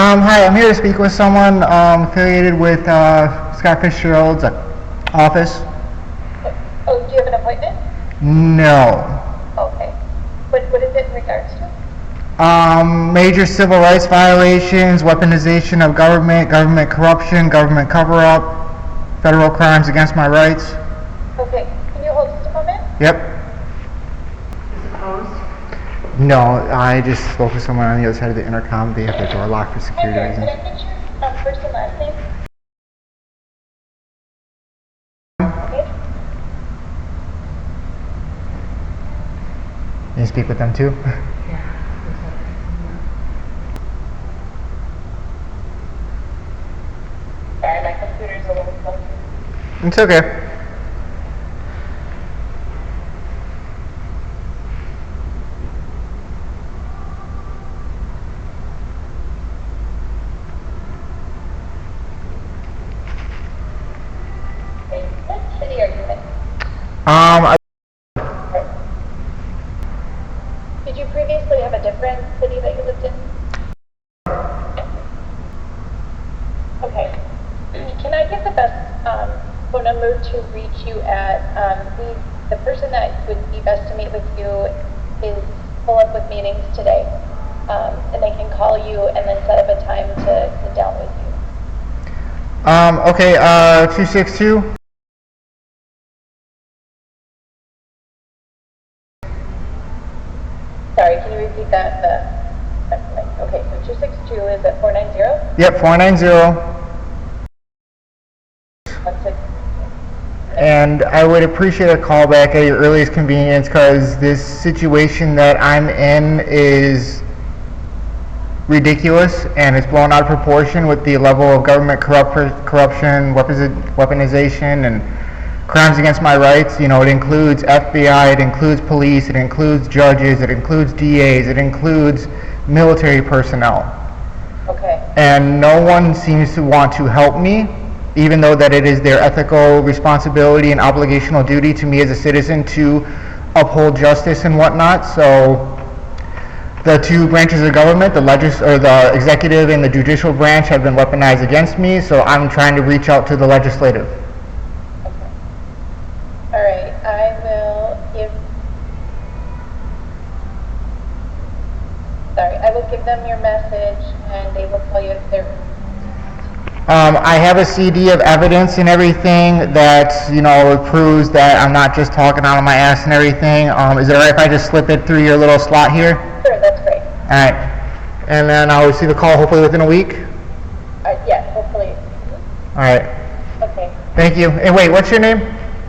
Hi, I'm here to speak with someone affiliated with Scott Fitzgerald's office. Oh, do you have an appointment? No. Okay. What is it in regards to? Major civil rights violations, weaponization of government, government corruption, government cover-up, federal crimes against my rights. Okay. Can you hold just a moment? Yep. Is it closed? No, I just spoke with someone on the other side of the intercom. They have their door locked for Hi security there. reasons. Can I get your first and last name? Okay. Can you speak with them too? Yeah. Sorry, my computer's a little slow. It's okay. Okay. What city are you in? I Did you previously have a different city that you lived in? Okay. Can I get the best phone number to reach you at? The person that would be best to meet with you is full up with meetings today. And they can call you and then set up a time to sit down with you. Okay, 262. Sorry, can you repeat that? Okay, so 262 is at 490? Yep, 490. 16. And I would appreciate a call back at your earliest convenience because this situation that I'm in is ridiculous and it's blown out of proportion with the level of government corruption, weaponization, and crimes against my rights. You know, it includes FBI, it includes police, it includes judges, it includes DAs, it includes military personnel. Okay. And no one seems to want to help me, even though that it is their ethical responsibility and obligational duty to me as a citizen to uphold justice and whatnot. So the two branches of government, the executive and the judicial branch, have been weaponized against me, so I'm trying to reach out to the legislative. Okay. All right, I will give them your message and they will call you if they're... I have a CD of evidence and everything that, you know, proves that I'm not just talking out of my ass and everything. Is it alright if I just slip it through your little slot here? Sure, that's great. Alright. And then I'll receive a call hopefully within a week? Yes, hopefully. Alright. Okay. Thank you. And wait, what's your name?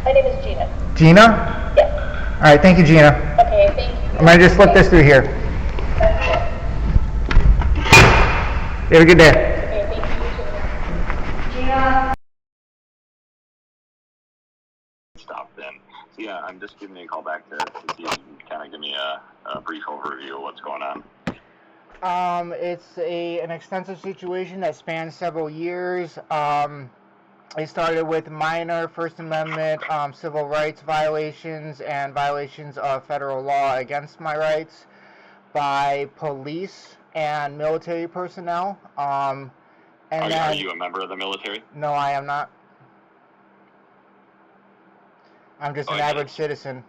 My name is Gina. Gina? Yes. Alright, thank you, Gina. Okay, thank you. I'm going to just slip this through here. You have a good day. Okay, thank you. Gina? Stop then. So yeah, I'm just giving you a call back to see if you can kind of give me a brief overview of what's going on. It's an extensive situation that spans several years. It started with minor First Amendment civil rights violations and violations of federal law against my rights by police and military personnel. Are you a member of the military? No, I am not. I'm just an average citizen.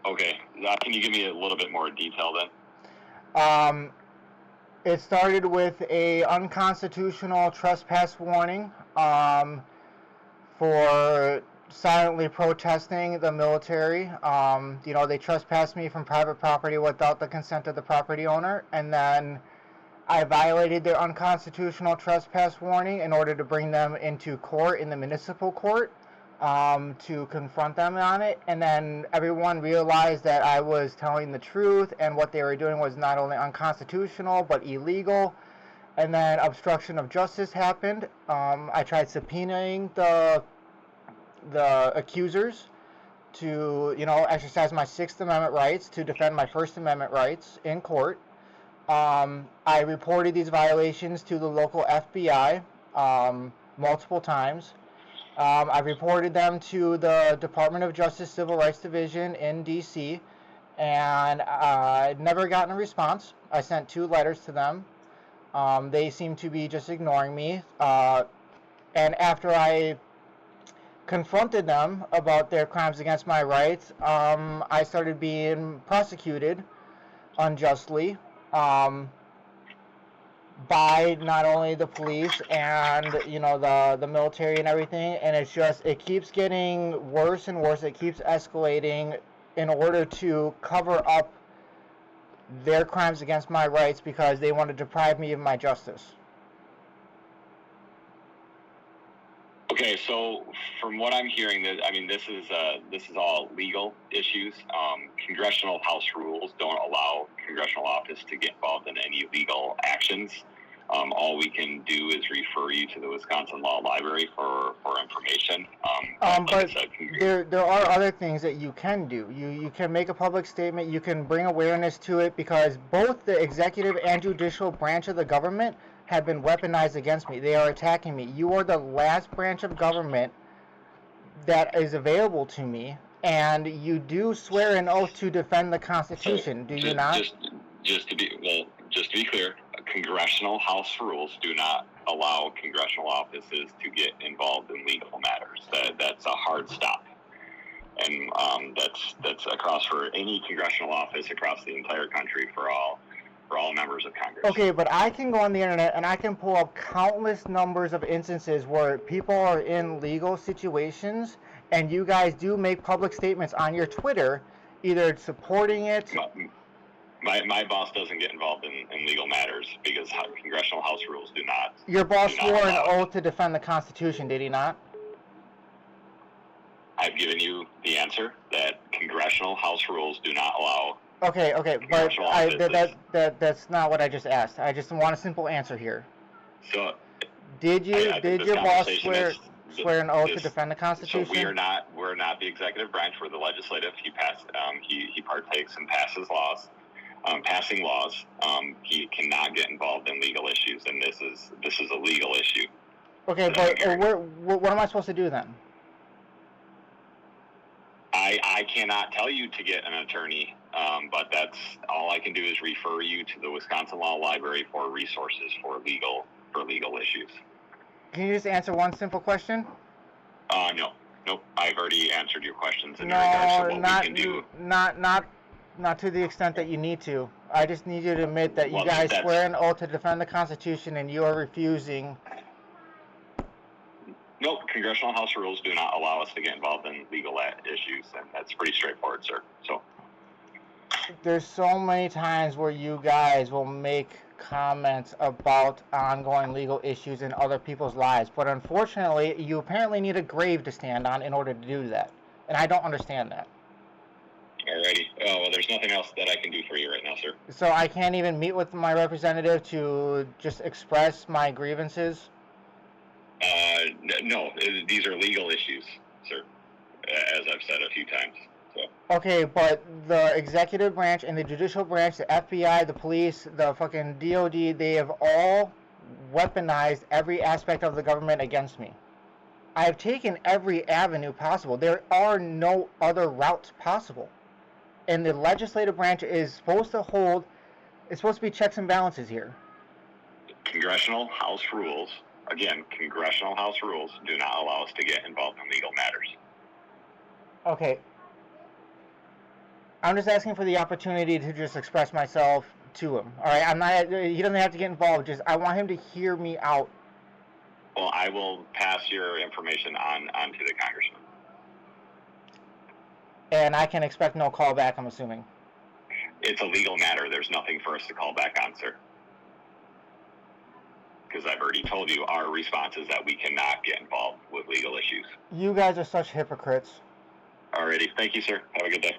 Okay. Can you give me a little bit more detail then? It started with a unconstitutional trespass warning for silently protesting the military. You know, they trespassed me from private property without the consent of the property owner, and then I violated their unconstitutional trespass warning in order to bring them into court, in the municipal court, to confront them on it. And then everyone realized that I was telling the truth and what they were doing was not only unconstitutional but illegal. And then obstruction of justice happened. I tried subpoenaing the accusers to, you know, exercise my Sixth Amendment rights, to defend my First Amendment rights in court. I reported these violations to the local FBI multiple times. I reported them to the Department of Justice Civil Rights Division in D.C. and I'd never gotten a response. I sent 2 letters to them. They seem to be just ignoring me. And after I confronted them about their crimes against my rights, I started being prosecuted unjustly by not only the police and the military and everything, and it keeps getting worse and worse. It keeps escalating in order to cover up their crimes against my rights because they want to deprive me of my justice. Okay, so from what I'm hearing, this is all legal issues. Congressional House rules don't allow congressional office to get involved in any legal actions. All we can do is refer you to the Wisconsin Law Library for information. But there are other things that you can do. You can make a public statement. You can bring awareness to it because both the executive and judicial branch of the government have been weaponized against me. They are attacking me. You are the last branch of government that is available to me, and you do swear an oath to defend the Constitution, do you not? Just to be clear, congressional House rules do not allow congressional offices to get involved in legal matters. That's a hard stop, and that's across for any congressional office across the entire country for all members of Congress. Okay, but I can go on the internet and I can pull up countless numbers of instances where people are in legal situations, and you guys do make public statements on your Twitter, either supporting it. My boss doesn't get involved in legal matters because congressional House rules do not. Your boss swore an oath to defend the Constitution, did he not? I've given you the answer that congressional House rules do not allow. Okay, but that's not what I just asked. I just want a simple answer here. So, did your boss swear an oath to defend the Constitution? So we're not the executive branch. We're the legislative. He partakes and passes laws. Passing laws. He cannot get involved in legal issues, and this is a legal issue. Okay, but what am I supposed to do then? I cannot tell you to get an attorney, but that's all I can do is refer you to the Wisconsin Law Library for resources for legal issues. Can you just answer one simple question? No. Nope. I've already answered your questions in regards to what we can do. Not to the extent that you need to. I just need you to admit that you guys swear an oath to defend the Constitution and you are refusing. Nope, congressional House rules do not allow us to get involved in legal issues, and that's pretty straightforward, sir. So there's so many times where you guys will make comments about ongoing legal issues in other people's lives, but unfortunately, you apparently need a grave to stand on in order to do that, and I don't understand that. Alrighty. Oh, well, there's nothing else that I can do for you right now, sir. So I can't even meet with my representative to just express my grievances? No, these are legal issues, sir, as I've said a few times. So. Okay, but the executive branch and the judicial branch, the FBI, the police, the fucking DOD, they have all weaponized every aspect of the government against me. I have taken every avenue possible. There are no other routes possible. And the legislative branch is supposed to be checks and balances here. Congressional House rules. Again, congressional House rules do not allow us to get involved in legal matters. Okay. I'm just asking for the opportunity to just express myself to him. All right, he doesn't have to get involved. I want him to hear me out. Well, I will pass your information on to the congressman. And I can expect no call back, I'm assuming. It's a legal matter. There's nothing for us to call back on, sir. Because I've already told you our response is that we cannot get involved with legal issues. You guys are such hypocrites. Alrighty. Thank you, sir. Have a good day.